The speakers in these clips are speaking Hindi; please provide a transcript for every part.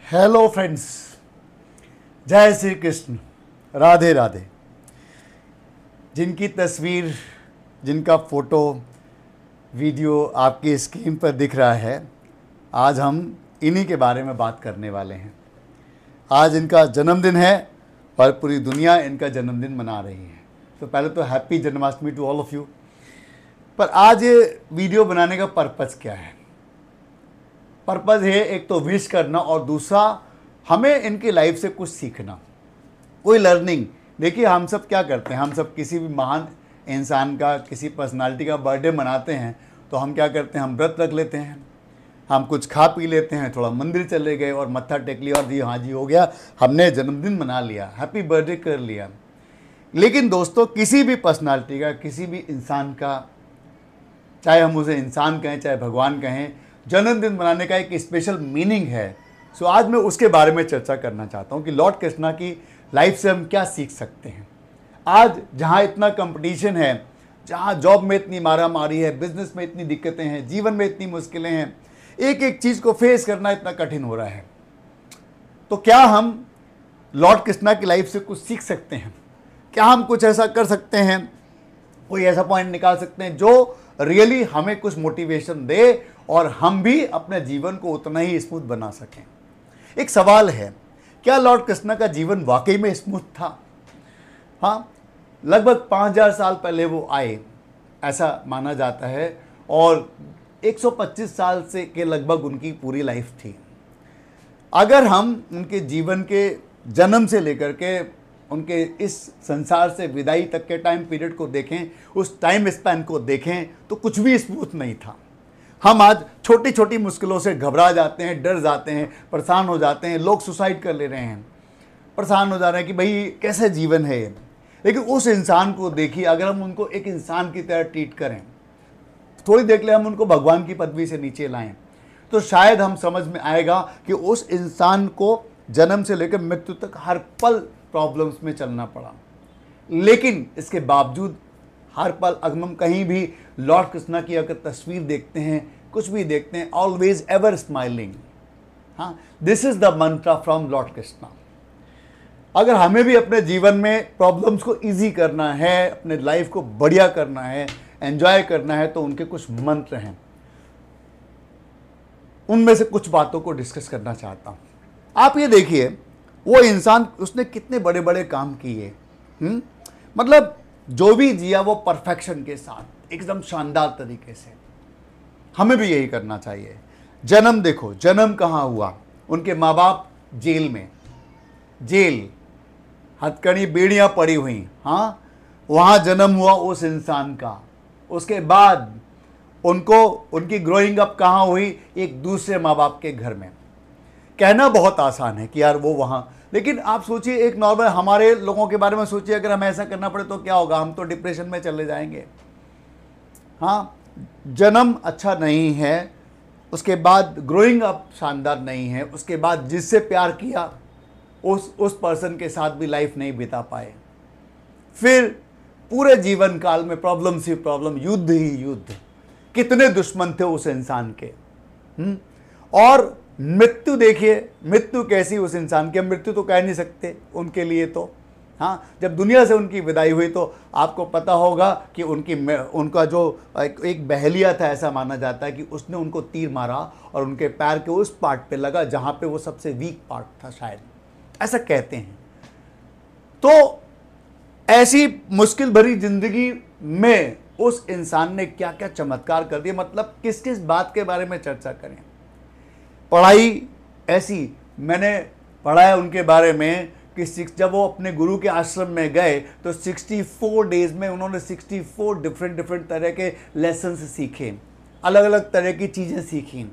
हेलो फ्रेंड्स, जय श्री कृष्ण, राधे राधे। जिनकी तस्वीर, जिनका फ़ोटो, वीडियो आपकी स्क्रीन पर दिख रहा है, आज हम इन्हीं के बारे में बात करने वाले हैं। आज इनका जन्मदिन है और पूरी दुनिया इनका जन्मदिन मना रही है। तो पहले तो happy Janmashtami to all of you. पर आज ये वीडियो बनाने का पर्पज़ क्या है? पर्पज़ है एक तो विश करना और दूसरा हमें इनकी लाइफ से कुछ सीखना, कोई लर्निंग। देखिए, हम सब क्या करते हैं, हम सब किसी भी महान इंसान का, किसी पर्सनालिटी का बर्थडे मनाते हैं तो हम क्या करते हैं, हम व्रत रख लेते हैं, हम कुछ खा पी लेते हैं, थोड़ा मंदिर चले गए और मत्था टेक लिया और जी हाँ जी हो गया, हमने जन्मदिन मना लिया, हैप्पी बर्थडे कर लिया। लेकिन दोस्तों, किसी भी पर्सनालिटी का, किसी भी इंसान का, चाहे हम उसे इंसान कहें चाहे भगवान कहें, जन्मदिन मनाने का एक स्पेशल मीनिंग है। सो आज मैं उसके बारे में चर्चा करना चाहता हूँ कि लॉर्ड कृष्णा की लाइफ से हम क्या सीख सकते हैं। आज जहाँ इतना कंपटीशन है, जहाँ जॉब में इतनी मारामारी है, बिजनेस में इतनी दिक्कतें हैं, जीवन में इतनी मुश्किलें हैं, एक एक चीज़ को फेस करना इतना कठिन हो रहा है, तो क्या हम लॉर्ड कृष्णा की लाइफ से कुछ सीख सकते हैं? क्या हम कुछ ऐसा कर सकते हैं, कोई ऐसा पॉइंट निकाल सकते हैं जो रियली हमें कुछ मोटिवेशन दे और हम भी अपने जीवन को उतना ही स्मूथ बना सकें? एक सवाल है, क्या लॉर्ड कृष्णा का जीवन वाकई में स्मूथ था? हाँ, लगभग 5000 साल पहले वो आए, ऐसा माना जाता है, और 125 साल से के लगभग उनकी पूरी लाइफ थी। अगर हम उनके जीवन के जन्म से लेकर के उनके इस संसार से विदाई तक के टाइम पीरियड को देखें, उस टाइम स्पैन को देखें, तो कुछ भी स्मूथ नहीं था। हम आज छोटी छोटी मुश्किलों से घबरा जाते हैं, डर जाते हैं, परेशान हो जाते हैं, लोग सुसाइड कर ले रहे हैं, परेशान हो जा रहे हैं कि भाई कैसे जीवन है ये। लेकिन उस इंसान को देखिए, अगर हम उनको एक इंसान की तरह ट्रीट करें, थोड़ी देर के लिए हम उनको भगवान की पदवी से नीचे लाएं, तो शायद हम समझ में आएगा कि उस इंसान को जन्म से लेकर मृत्यु तक हर पल प्रॉब्लम्स में चलना पड़ा, लेकिन इसके बावजूद हर पल अगर हम कहीं भी लॉर्ड कृष्णा की अगर तस्वीर देखते हैं, कुछ भी देखते हैं, ऑलवेज एवर स्माइलिंग। हाँ, दिस इज द मंत्र फ्रॉम लॉर्ड कृष्णा। अगर हमें भी अपने जीवन में प्रॉब्लम्स को इजी करना है, अपने लाइफ को बढ़िया करना है, एंजॉय करना है, तो उनके कुछ मंत्र हैं, उनमें से कुछ बातों को डिस्कस करना चाहता हूं। आप ये देखिए, वो इंसान, उसने कितने बड़े बड़े काम किए, मतलब जो भी जिया वो परफेक्शन के साथ, एकदम शानदार तरीके से। हमें भी यही करना चाहिए। जन्म देखो, जन्म कहाँ हुआ? उनके माँ बाप जेल में, जेल, हथकड़ी बेड़ियाँ पड़ी हुई, हाँ, वहाँ जन्म हुआ उस इंसान का। उसके बाद उनको, उनकी ग्रोइंग अप कहाँ हुई? एक दूसरे माँ बाप के घर में। कहना बहुत आसान है कि यार वो वहाँ, लेकिन आप सोचिए, एक नॉर्मल हमारे लोगों के बारे में सोचिए, अगर हमें ऐसा करना पड़े तो क्या होगा? हम तो डिप्रेशन में चले जाएंगे। हाँ, जन्म अच्छा नहीं है, उसके बाद ग्रोइंग अप शानदार नहीं है, उसके बाद जिससे प्यार किया उस पर्सन के साथ भी लाइफ नहीं बिता पाए, फिर पूरे जीवन काल में प्रॉब्लम से प्रॉब्लम, युद्ध ही युद्ध, कितने दुश्मन थे उस इंसान के। और मृत्यु देखिए, मृत्यु कैसी उस इंसान की, मृत्यु तो कह नहीं सकते उनके लिए तो। हाँ, जब दुनिया से उनकी विदाई हुई तो आपको पता होगा कि उनका जो एक बहेलिया था, ऐसा माना जाता है कि उसने उनको तीर मारा और उनके पैर के उस पार्ट पे लगा जहाँ पे वो सबसे वीक पार्ट था, शायद ऐसा कहते हैं। तो ऐसी मुश्किल भरी जिंदगी में उस इंसान ने क्या क्या चमत्कार कर दिया, मतलब किस किस बात के बारे में चर्चा करें। पढ़ाई ऐसी, मैंने पढ़ा है उनके बारे में कि जब वो अपने गुरु के आश्रम में गए तो 64 डेज में उन्होंने 64 डिफरेंट तरह के लेसन्स सीखे, अलग अलग तरह की चीज़ें सीखी।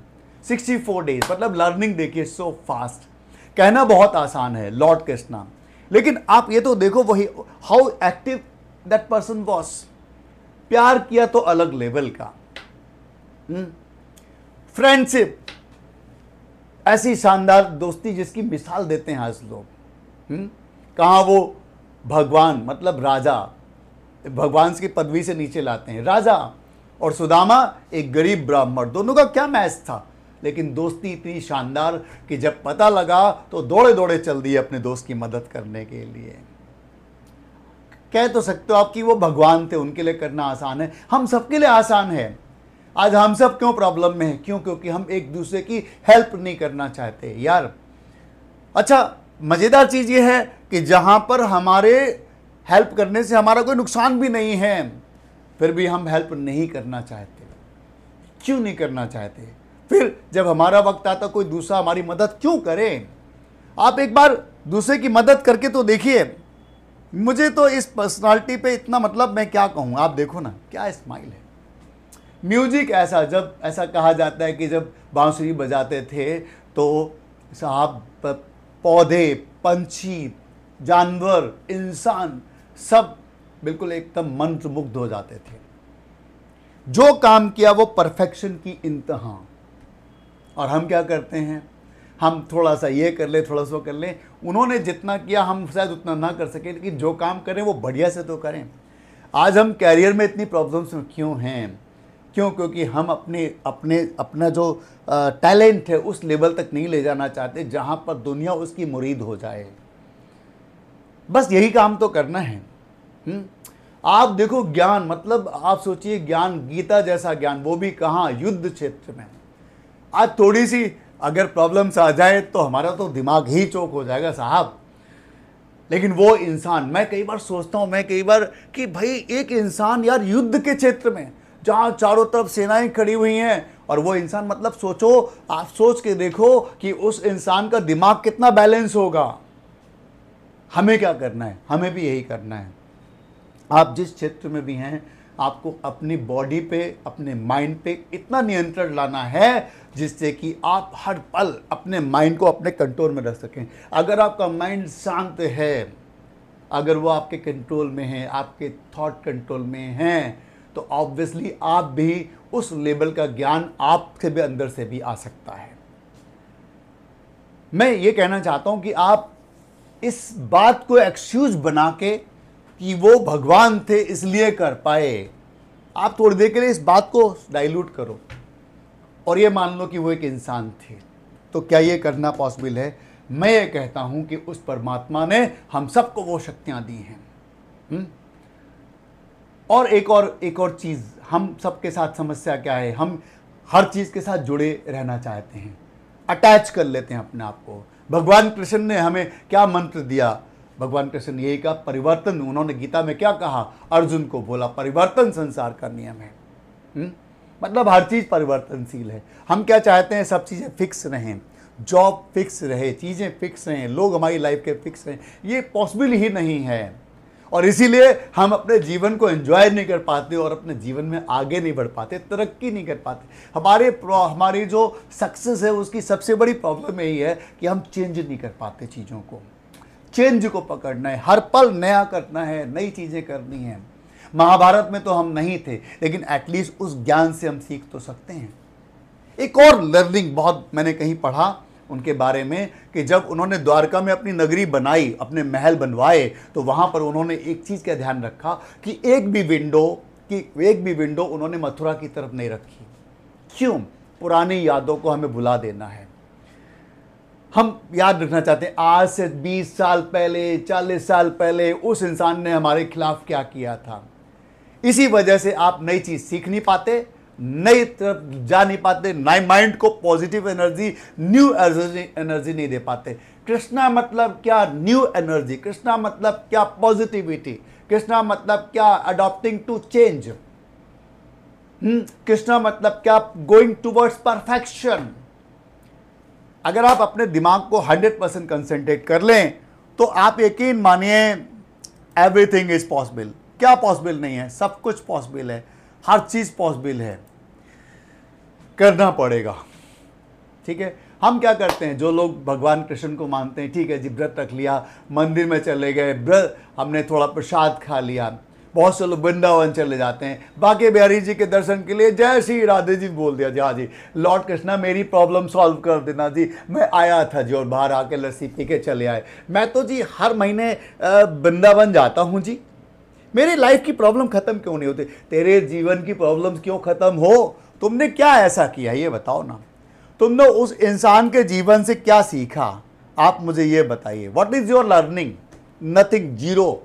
64 डेज, मतलब लर्निंग देखिए, सो फास्ट। कहना बहुत आसान है लॉर्ड कृष्णा, लेकिन आप ये तो देखो वही, how active that person was. प्यार किया तो अलग लेवल का, फ्रेंडशिप, ऐसी शानदार दोस्ती जिसकी मिसाल देते हैं आज लोग। कहाँ वो भगवान, मतलब राजा, भगवान की पदवी से नीचे लाते हैं। राजा और सुदामा, एक गरीब ब्राह्मण, दोनों का क्या मैच था? लेकिन दोस्ती इतनी शानदार कि जब पता लगा तो दौड़े दौड़े चल दिए अपने दोस्त की मदद करने के लिए। कह तो सकते हो आप कि वो भगवान थे, उनके लिए करना आसान है, हम सबके लिए आसान है। आज हम सब क्यों प्रॉब्लम में हैं? क्यों? क्योंकि हम एक दूसरे की हेल्प नहीं करना चाहते यार। अच्छा, मज़ेदार चीज़ ये है कि जहाँ पर हमारे हेल्प करने से हमारा कोई नुकसान भी नहीं है, फिर भी हम हेल्प नहीं करना चाहते। क्यों नहीं करना चाहते? फिर जब हमारा वक्त आता कोई दूसरा हमारी मदद क्यों करे? आप एक बार दूसरे की मदद करके तो देखिए। मुझे तो इस पर्सनालिटी पे इतना मतलब मैं क्या कहूँ, आप देखो ना क्या स्माइल है। म्यूजिक ऐसा, जब ऐसा कहा जाता है कि जब बांसुरी बजाते थे तो साहब पौधे, पंछी, जानवर, इंसान सब बिल्कुल एकदम मंत्रमुग्ध हो जाते थे। जो काम किया वो परफेक्शन की इंतहा। और हम क्या करते हैं? हम थोड़ा सा ये कर ले, थोड़ा सा कर ले। उन्होंने जितना किया हम शायद उतना ना कर सके, लेकिन जो काम करें वो बढ़िया से तो करें। आज हम कैरियर में इतनी प्रॉब्लम्स में क्यों हैं? क्यों? क्योंकि हम अपना जो टैलेंट है उस लेवल तक नहीं ले जाना चाहते जहाँ पर दुनिया उसकी मुरीद हो जाए। बस यही काम तो करना है। आप देखो ज्ञान, मतलब आप सोचिए ज्ञान, गीता जैसा ज्ञान, वो भी कहाँ? युद्ध क्षेत्र में। आज थोड़ी सी अगर प्रॉब्लम्स आ जाए तो हमारा तो दिमाग ही चौक हो जाएगा साहब। लेकिन वो इंसान, मैं कई बार सोचता हूँ कि भाई एक इंसान यार युद्ध के क्षेत्र में जहाँ चारों तरफ सेनाएं खड़ी हुई हैं, और वो इंसान, मतलब सोचो, आप सोच के देखो कि उस इंसान का दिमाग कितना बैलेंस होगा। हमें क्या करना है? हमें भी यही करना है। आप जिस क्षेत्र में भी हैं, आपको अपनी बॉडी पे, अपने माइंड पे इतना नियंत्रण लाना है जिससे कि आप हर पल अपने माइंड को अपने कंट्रोल में रख सकें। अगर आपका माइंड शांत है, अगर वो आपके कंट्रोल में है, आपके थॉट कंट्रोल में हैं, तो ऑब्वियसली आप भी उस लेवल का ज्ञान आपसे भी अंदर से भी आ सकता है। मैं ये कहना चाहता हूं कि आप इस बात को एक्सक्यूज बना के कि वो भगवान थे इसलिए कर पाए, आप थोड़ी देर के लिए इस बात को डाइल्यूट करो और ये मान लो कि वो एक इंसान थे। तो क्या ये करना पॉसिबल है? मैं ये कहता हूं कि उस परमात्मा ने हम सबको वो शक्तियां दी हैं। और एक और चीज़, हम सबके साथ समस्या क्या है? हम हर चीज़ के साथ जुड़े रहना चाहते हैं, अटैच कर लेते हैं अपने आप को। भगवान कृष्ण ने हमें क्या मंत्र दिया? भगवान कृष्ण ने यही कहा, परिवर्तन। उन्होंने गीता में क्या कहा? अर्जुन को बोला परिवर्तन संसार का नियम है। मतलब हर चीज़ परिवर्तनशील है। हम क्या चाहते हैं? सब चीज़ें फिक्स रहें, जॉब फिक्स रहे, चीज़ें फिक्स रहें, लोग हमारी लाइफ के फिक्स रहें। ये पॉसिबल ही नहीं है, और इसीलिए हम अपने जीवन को एंजॉय नहीं कर पाते और अपने जीवन में आगे नहीं बढ़ पाते, तरक्की नहीं कर पाते। हमारी जो सक्सेस है उसकी सबसे बड़ी प्रॉब्लम यही है कि हम चेंज नहीं कर पाते चीज़ों को। चेंज को पकड़ना है, हर पल नया करना है, नई चीज़ें करनी है। महाभारत में तो हम नहीं थे, लेकिन एटलीस्ट उस ज्ञान से हम सीख तो सकते हैं। एक और लर्निंग बहुत मैंने कहीं पढ़ा उनके बारे में कि जब उन्होंने द्वारका में अपनी नगरी बनाई, अपने महल बनवाए, तो वहाँ पर उन्होंने एक चीज़ का ध्यान रखा कि एक भी विंडो उन्होंने मथुरा की तरफ नहीं रखी। क्यों? पुरानी यादों को हमें भुला देना है। हम याद रखना चाहते हैं आज से 20 साल पहले, 40 साल पहले उस इंसान ने हमारे खिलाफ क्या किया था। इसी वजह से आप नई चीज़ सीख नहीं पाते, नई तरफ जा नहीं पाते, नए माइंड को पॉजिटिव एनर्जी, न्यू एनर्जी नहीं दे पाते। कृष्णा मतलब क्या? New energy. कृष्णा मतलब क्या? पॉजिटिविटी। कृष्णा मतलब क्या? Adopting to change. कृष्णा मतलब क्या? Going towards perfection. अगर आप अपने दिमाग को 100% कंसंट्रेट कर लें तो आप यकीन मानिए एवरीथिंग इज पॉसिबल। क्या पॉसिबल नहीं है? सब कुछ पॉसिबल है, हर चीज़ पॉसिबल है। करना पड़ेगा, ठीक है। हम क्या करते हैं, जो लोग भगवान कृष्ण को मानते हैं, ठीक है जी, व्रत रख लिया, मंदिर में चले गए, व्रत हमने थोड़ा प्रसाद खा लिया। बहुत से लोग वृंदावन चले जाते हैं, बांके बिहारी जी के दर्शन के लिए जय श्री राधे जी बोल दिया जी, हाँ जी लॉर्ड कृष्णा मेरी प्रॉब्लम सॉल्व कर देना जी, मैं आया था जी, और बाहर आके लस्सी पी के चले आए। मैं तो जी हर महीने वृंदावन जाता हूँ जी, मेरी लाइफ की प्रॉब्लम खत्म क्यों नहीं होती? तेरे जीवन की प्रॉब्लम्स क्यों खत्म हो? तुमने क्या ऐसा किया ये बताओ ना। तुमने उस इंसान के जीवन से क्या सीखा, आप मुझे ये बताइए। What is your learning? Nothing, zero.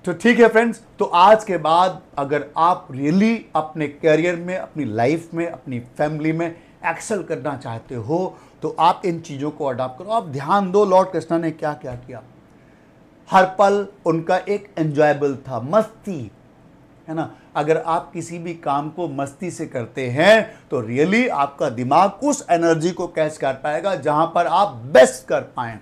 तो ठीक है फ्रेंड्स, तो आज के बाद अगर आप रियली अपने करियर में, अपनी लाइफ में, अपनी फैमिली में एक्सेल करना चाहते हो तो आप इन चीज़ों को अडॉप्ट करो। आप ध्यान दो लॉर्ड कृष्णा ने क्या क्या किया। हर पल उनका एक एंजॉयबल था, मस्ती, है ना। अगर आप किसी भी काम को मस्ती से करते हैं तो रियली आपका दिमाग उस एनर्जी को कैच कर पाएगा जहां पर आप बेस्ट कर पाएं।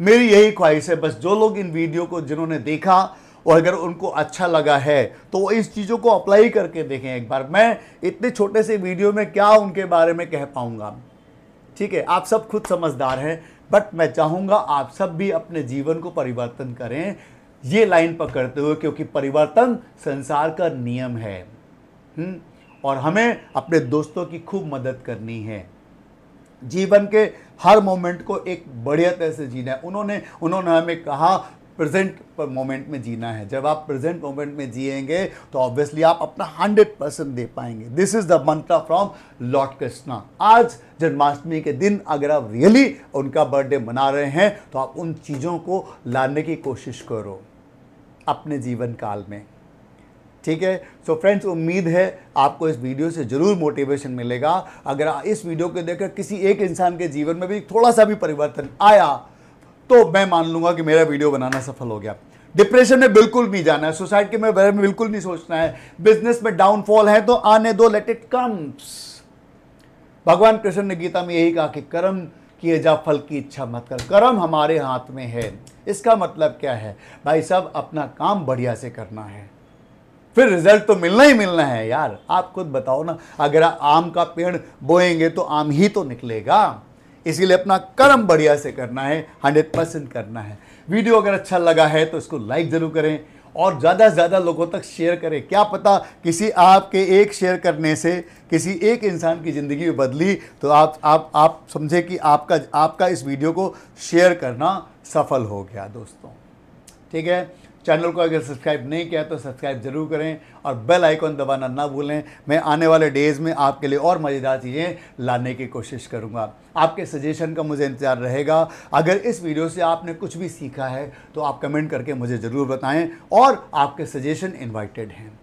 मेरी यही ख्वाहिश है, बस जो लोग इन वीडियो को जिन्होंने देखा और अगर उनको अच्छा लगा है तो वो इस चीज़ों को अप्लाई करके देखें एक बार। मैं इतने छोटे से वीडियो में क्या उनके बारे में कह पाऊंगा, ठीक है। आप सब खुद समझदार हैं, बट मैं चाहूँगा आप सब भी अपने जीवन को परिवर्तन करें ये लाइन पकड़ते हुए, क्योंकि परिवर्तन संसार का नियम है। और हमें अपने दोस्तों की खूब मदद करनी है। जीवन के हर मोमेंट को एक बढ़िया तरह से जीना है। उन्होंने हमें कहा प्रेजेंट मोमेंट में जीना है। जब आप प्रेजेंट मोमेंट में जिएंगे तो ऑब्वियसली आप अपना 100% दे पाएंगे। दिस इज द मंत्र फ्रॉम लॉर्ड कृष्णा। आज जन्माष्टमी के दिन अगर आप रियली उनका बर्थडे मना रहे हैं तो आप उन चीज़ों को लाने की कोशिश करो अपने जीवन काल में, ठीक है। सो फ्रेंड्स, उम्मीद है आपको इस वीडियो से जरूर मोटिवेशन मिलेगा। अगर इस वीडियो को देखकर किसी एक इंसान के जीवन में भी थोड़ा सा भी परिवर्तन आया तो मैं मान लूंगा कि मेरा वीडियो बनाना सफल हो गया। डिप्रेशन में बिल्कुल नहीं जाना है, सुसाइड के बारे में बिल्कुल नहीं सोचना है, बिजनेस में डाउनफॉल है तो आने दो, लेट इट कम्स। भगवान कृष्ण ने गीता में यही कहा कि कर्म किए जा, फल की इच्छा मत कर। कर्म हमारे हाथ में है। इसका मतलब क्या है भाई साहब, अपना काम बढ़िया से करना है, फिर रिजल्ट तो मिलना ही मिलना है यार। आप खुद बताओ ना, अगर आप आम का पेड़ बोएंगे तो आम ही तो निकलेगा। इसीलिए अपना कर्म बढ़िया से करना है, 100% करना है। वीडियो अगर अच्छा लगा है तो इसको लाइक जरूर करें और ज़्यादा से ज़्यादा लोगों तक शेयर करें। क्या पता किसी आपके एक शेयर करने से किसी एक इंसान की ज़िंदगी में बदली तो आप समझे कि आपका इस वीडियो को शेयर करना सफल हो गया दोस्तों, ठीक है। चैनल को अगर सब्सक्राइब नहीं किया तो सब्सक्राइब जरूर करें और बेल आइकॉन दबाना ना भूलें। मैं आने वाले डेज़ में आपके लिए और मज़ेदार चीज़ें लाने की कोशिश करूंगा। आपके सजेशन का मुझे इंतज़ार रहेगा। अगर इस वीडियो से आपने कुछ भी सीखा है तो आप कमेंट करके मुझे ज़रूर बताएं और आपके सजेशन इनवाइटेड हैं।